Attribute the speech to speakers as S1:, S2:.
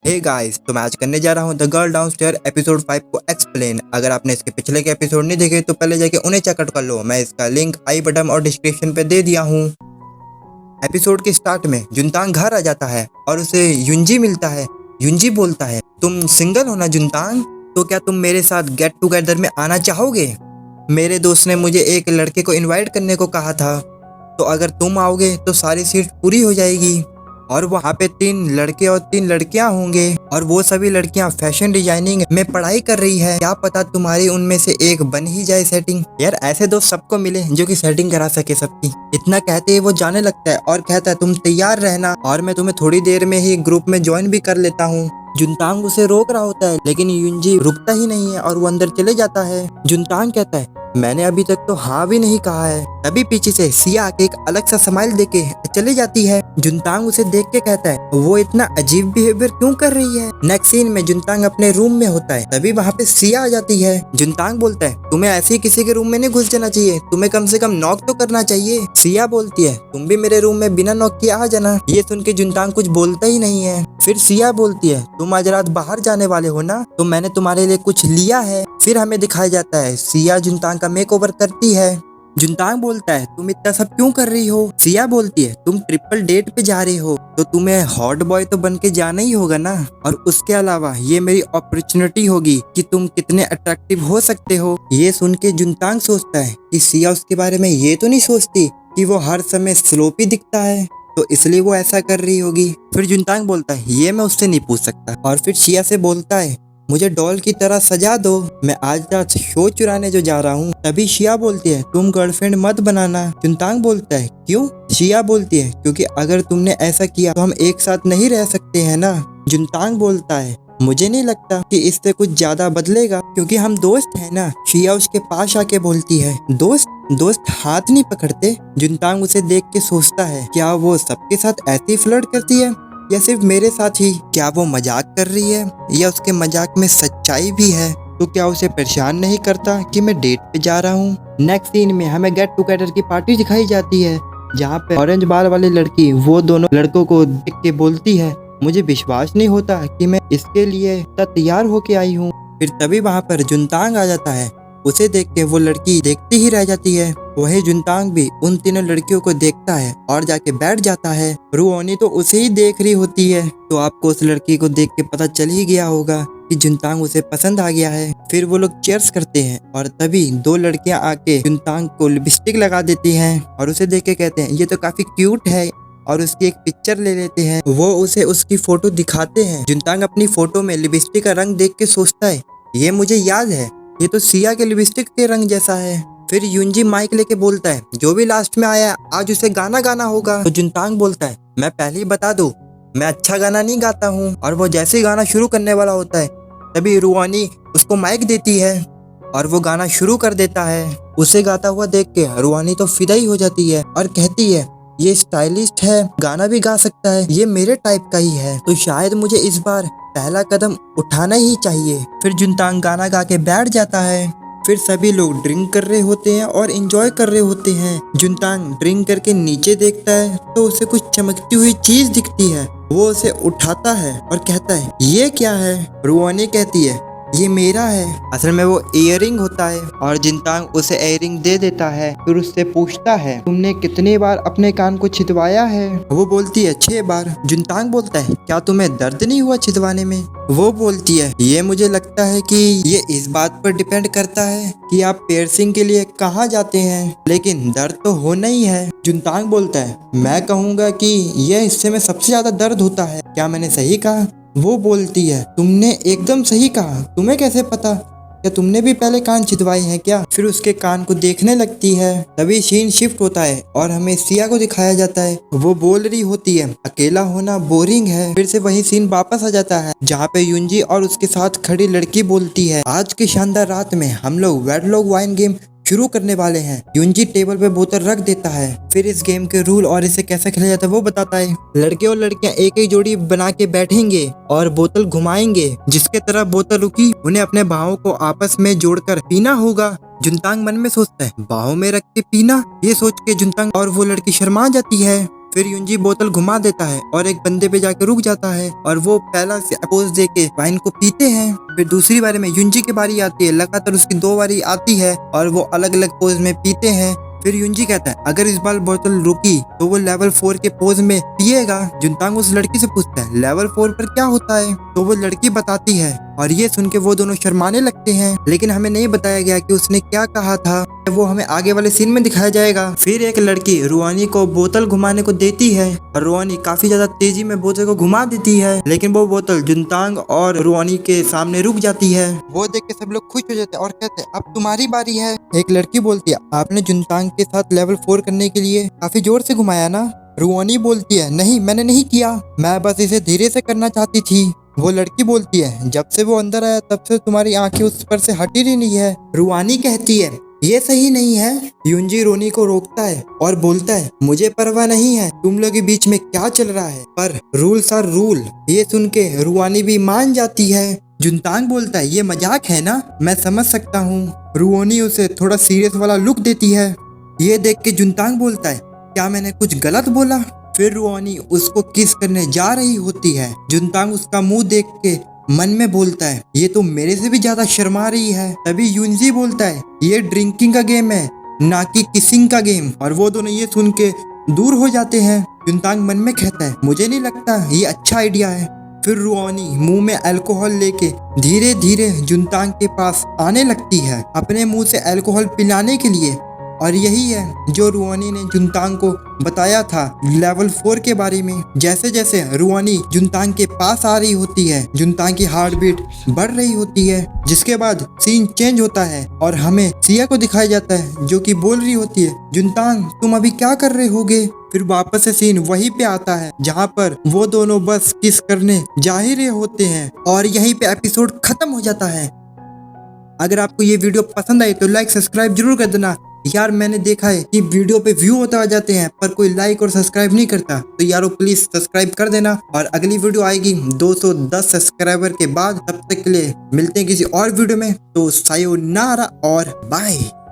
S1: Hey guys, तो मैं आज करने जा रहा हूँ द गर्ल डाउनस्टेयर एपिसोड 5 को एक्सप्लेन। अगर आपने इसके पिछले के एपिसोड नहीं देखे तो पहले जाके उन्हें चेकआउट कर लो। मैं इसका लिंक आई बटन और डिस्क्रिप्शन पे दे दिया हूँ। एपिसोड के स्टार्ट में जुनतांग घर आ जाता है और उसे युंजी मिलता है। युंजी बोलता है, तुम सिंगल हो ना जुनतांग, तो क्या तुम मेरे साथ गेट टुगेदर में आना चाहोगे? मेरे दोस्त ने मुझे एक लड़के को इनवाइट करने को कहा था, तो अगर तुम आओगे तो सारी सीट पूरी हो जाएगी और वहाँ पे 3 लड़के और 3 लड़कियां होंगे और वो सभी लड़कियां फैशन डिजाइनिंग में पढ़ाई कर रही है। क्या पता तुम्हारी उनमें से एक बन ही जाए सेटिंग। यार ऐसे दोस्त सबको मिले जो कि सेटिंग करा सके सबकी। इतना कहते ही वो जाने लगता है और कहता है तुम तैयार रहना और मैं तुम्हें थोड़ी देर में ही ग्रुप में ज्वाइन भी कर लेता हूँ। जुनतांग उसे रोक रहा होता है लेकिन युंजी रुकता ही नहीं है और वो अंदर चले जाता है। जुनतांग कहता है मैंने अभी तक तो हाँ भी नहीं कहा है। तभी पीछे से सिया आके एक अलग सा स्माइल देके चली जाती है। जुनतांग उसे देख के कहता है वो इतना अजीब बिहेवियर क्यों कर रही है। नेक्स्ट सीन में जुनतांग अपने रूम में होता है, तभी वहाँ पे सिया आ जाती है। जुनतांग बोलता है तुम्हें ऐसे ही किसी के रूम में नहीं घुस जाना चाहिए, तुम्हें कम से कम नॉक तो करना चाहिए। सिया बोलती है तुम भी मेरे रूम में बिना नॉक किए आ जाना। ये सुन के जुनतांग कुछ बोलता ही नहीं है। फिर सिया बोलती है तुम आज रात बाहर जाने वाले हो ना, तो मैंने तुम्हारे लिए कुछ लिया है। फिर हमें दिखाया जाता है सिया जुनतांग का मेकओवर करती है। जुनतांग बोलता है तुम इतना सब क्यों कर रही हो। सिया बोलती है तुम ट्रिपल डेट पे जा रहे हो तो तुम्हें हॉट बॉय तो बन के जाना ही होगा ना, और उसके अलावा ये मेरी अपॉर्चुनिटी होगी कि तुम कितने अट्रैक्टिव हो सकते हो। ये सुन के जुनतांग सोचता है कि सिया उसके बारे में ये तो नहीं सोचती कि वो हर समय स्लोपी दिखता है, तो इसलिए वो ऐसा कर रही होगी। फिर जुनतांग बोलता है ये मैं उससे नहीं पूछ सकता, और फिर सिया से बोलता है मुझे डॉल की तरह सजा दो, मैं आज रात शो चुराने जो जा रहा हूँ। तभी शिया बोलती है तुम गर्लफ्रेंड मत बनाना। जुनतांग बोलता है क्यों? शिया बोलती है क्योंकि अगर तुमने ऐसा किया तो हम एक साथ नहीं रह सकते हैं ना। जुनतांग बोलता है मुझे नहीं लगता कि इससे कुछ ज्यादा बदलेगा क्योंकि हम दोस्त हैं ना। शिया उसके पास आके बोलती है दोस्त हाथ नहीं पकड़ते। जुनतांग उसे देख के सोचता है क्या वो सबके साथ ऐसे ही फ्लर्ट करती है या सिर्फ मेरे साथ ही? क्या वो मजाक कर रही है या उसके मजाक में सच्चाई भी है? तो क्या उसे परेशान नहीं करता कि मैं डेट पे जा रहा हूँ? नेक्स्ट सीन में हमें गेट टुगेदर की पार्टी दिखाई जाती है जहाँ पे ऑरेंज बाल वाली लड़की वो दोनों लड़कों को देख के बोलती है मुझे विश्वास नहीं होता कि मैं इसके लिए तैयार होके आई हूँ। फिर तभी वहाँ पर जुनतांग आ जाता है। उसे देख के वो लड़की देखती ही रह जाती है। वही जुनतांग भी उन तीनों लड़कियों को देखता है और जाके बैठ जाता है। रुओनी तो उसे ही देख रही होती है, तो आपको उस लड़की को देख के पता चल ही गया होगा कि जुनतांग उसे पसंद आ गया है। फिर वो लोग चीयर्स करते हैं और तभी 2 लड़कियां आके जुनतांग को लिपस्टिक लगा देती हैं और उसे देख के कहते हैं ये तो काफी क्यूट है, और उसकी एक पिक्चर ले लेते हैं। वो उसे उसकी फोटो दिखाते हैं। जुनतांग अपनी फोटो में लिपस्टिक का रंग देख के सोचता है ये मुझे याद है, ये तो सिया के लिपस्टिक के रंग जैसा है। फिर युंजी माइक लेके बोलता है जो भी लास्ट में आया आज उसे गाना गाना होगा। तो जुनतांग बोलता है मैं पहले ही बता दूं मैं अच्छा गाना नहीं गाता हूँ। और वो जैसे ही गाना शुरू करने वाला होता है तभी रुआनी उसको माइक देती है और वो गाना शुरू कर देता है। उसे गाता हुआ देख के रुआनी तो फिदा ही हो जाती है और कहती है ये स्टाइलिस्ट है, गाना भी गा सकता है, ये मेरे टाइप का ही है, तो शायद मुझे इस बार पहला कदम उठाना ही चाहिए। फिर जुनतांग गाना गा के बैठ जाता है। फिर सभी लोग ड्रिंक कर रहे होते हैं और एंजॉय कर रहे होते हैं। जुनतांग ड्रिंक करके नीचे देखता है तो उसे कुछ चमकती हुई चीज दिखती है। वो उसे उठाता है और कहता है ये क्या है? रुआनी कहती है ये मेरा है। असल में वो इयररिंग होता है और जुनतांग उसे इयररिंग दे देता है। फिर उससे पूछता है तुमने कितने बार अपने कान को छिदवाया है? वो बोलती है 6 बार। जुनतांग बोलता है क्या तुम्हें दर्द नहीं हुआ छिदवाने में? वो बोलती है ये मुझे लगता है कि ये इस बात पर डिपेंड करता है कि आप पियर्सिंग के लिए कहाँ जाते हैं, लेकिन दर्द तो होना ही है। जुनतांग बोलता है मैं कहूँगा कि यह हिस्से में सबसे ज्यादा दर्द होता है, क्या मैंने सही कहा? वो बोलती है तुमने एकदम सही कहा, तुम्हें कैसे पता? क्या तुमने भी पहले कान छिदवाए हैं क्या? फिर उसके कान को देखने लगती है। तभी सीन शिफ्ट होता है और हमें सिया को दिखाया जाता है। वो बोल रही होती है अकेला होना बोरिंग है। फिर से वही सीन वापस आ जाता है जहाँ पे युंजी और उसके साथ खड़ी लड़की बोलती है आज की शानदार रात में हम लोग वेडलॉक वाइन गेम शुरू करने वाले हैं। युंजी टेबल पे बोतल रख देता है। फिर इस गेम के रूल और इसे कैसे खेला जाता है वो बताता है। लड़के और लड़कियां एक एक जोड़ी बना के बैठेंगे और बोतल घुमाएंगे, जिसके तरफ बोतल रुकी उन्हें अपने बाहों को आपस में जोड़कर पीना होगा। जुनतांग मन में सोचता है बाहों में रख के पीना? ये सोच के जुनतांग और वो लड़की शर्मा जाती है। फिर युंजी बोतल घुमा देता है और एक बंदे पे जाके रुक जाता है और वो पहला से पोज दे के वाइन को पीते हैं। फिर दूसरी बारी में युंजी की बारी आती है, लगातार उसकी 2 बारी आती है और वो अलग अलग पोज में पीते हैं। फिर युंजी कहता है अगर इस बार बोतल रुकी तो वो लेवल 4 के पोज में पिएगा। जुनतांग उस लड़की से पूछता है लेवल 4 पर क्या होता है, तो वो लड़की बताती है और ये सुन के वो दोनों शर्माने लगते हैं, लेकिन हमें नहीं बताया गया कि उसने क्या कहा था। वो हमें आगे वाले सीन में दिखाया जाएगा। फिर एक लड़की रुआनी को बोतल घुमाने को देती है और रुआनी काफी ज्यादा तेजी में बोतल को घुमा देती है, लेकिन वो बोतल जुनतांग और रुआनी के सामने रुक जाती है। वो देख के सब लोग खुश हो जाते हैं और कहते हैं अब तुम्हारी बारी है। एक लड़की बोलती है आपने जुनतांग के साथ लेवल 4 करने के लिए काफी जोर से घुमाया ना। रुआनी बोलती है नहीं मैंने नहीं किया, मैं बस इसे धीरे से करना चाहती थी। वो लड़की बोलती है जब से वो अंदर आया तब से तुम्हारी आंखें उस पर से हटी ही नहीं है। रुआनी कहती है ये सही नहीं है। युंजी रोनी को रोकता है और बोलता है मुझे परवाह नहीं है तुम लोग के बीच में क्या चल रहा है, पर रूल्स आर रूल। ये सुन के रुआनी भी मान जाती है। जुनतांग बोलता है ये मजाक है ना, मैं समझ सकता हूँ। रुआनी उसे थोड़ा सीरियस वाला लुक देती है। ये देख के जुनतांग बोलता है क्या मैंने कुछ गलत बोला। फिर रुआनी उसको किस करने जा रही होती है। जुनतांग उसका मुंह देख के मन में बोलता है ये तो मेरे से भी ज्यादा शर्मा रही है। तभी युंजी बोलता है ये ड्रिंकिंग का गेम है ना कि किसिंग का गेम, और वो दोनों ये सुन के दूर हो जाते हैं। जुनतांग मन में कहता है मुझे नहीं लगता ये अच्छा आइडिया है। फिर रुआनी मुंह में अल्कोहल लेके धीरे धीरे जुनतांग के पास आने लगती है अपने मुंह से अल्कोहल पिलाने के लिए, और यही है जो रुआनी ने जुनतांग को बताया था लेवल 4 के बारे में। जैसे जैसे रुआनी जुनतांग के पास आ रही होती है जुनतांग की हार्ट बीट बढ़ रही होती है, जिसके बाद सीन चेंज होता है और हमें सिया को दिखाया जाता है जो कि बोल रही होती है जुनतांग तुम अभी क्या कर रहे होगे। फिर वापस से सीन वहीं पे आता है जहाँ पर वो दोनों बस किस करने जा ही रहे होते हैं और यहीं पे एपिसोड खत्म हो जाता है। अगर आपको ये वीडियो पसंद आई तो लाइक सब्सक्राइब जरूर कर देना यार। मैंने देखा है कि वीडियो पे व्यू होता आ जाते हैं पर कोई लाइक और सब्सक्राइब नहीं करता, तो यारो प्लीज सब्सक्राइब कर देना। और अगली वीडियो आएगी 210 सब्सक्राइबर के बाद। तब तक के लिए मिलते हैं किसी और वीडियो में, तो सायोनारा और बाय।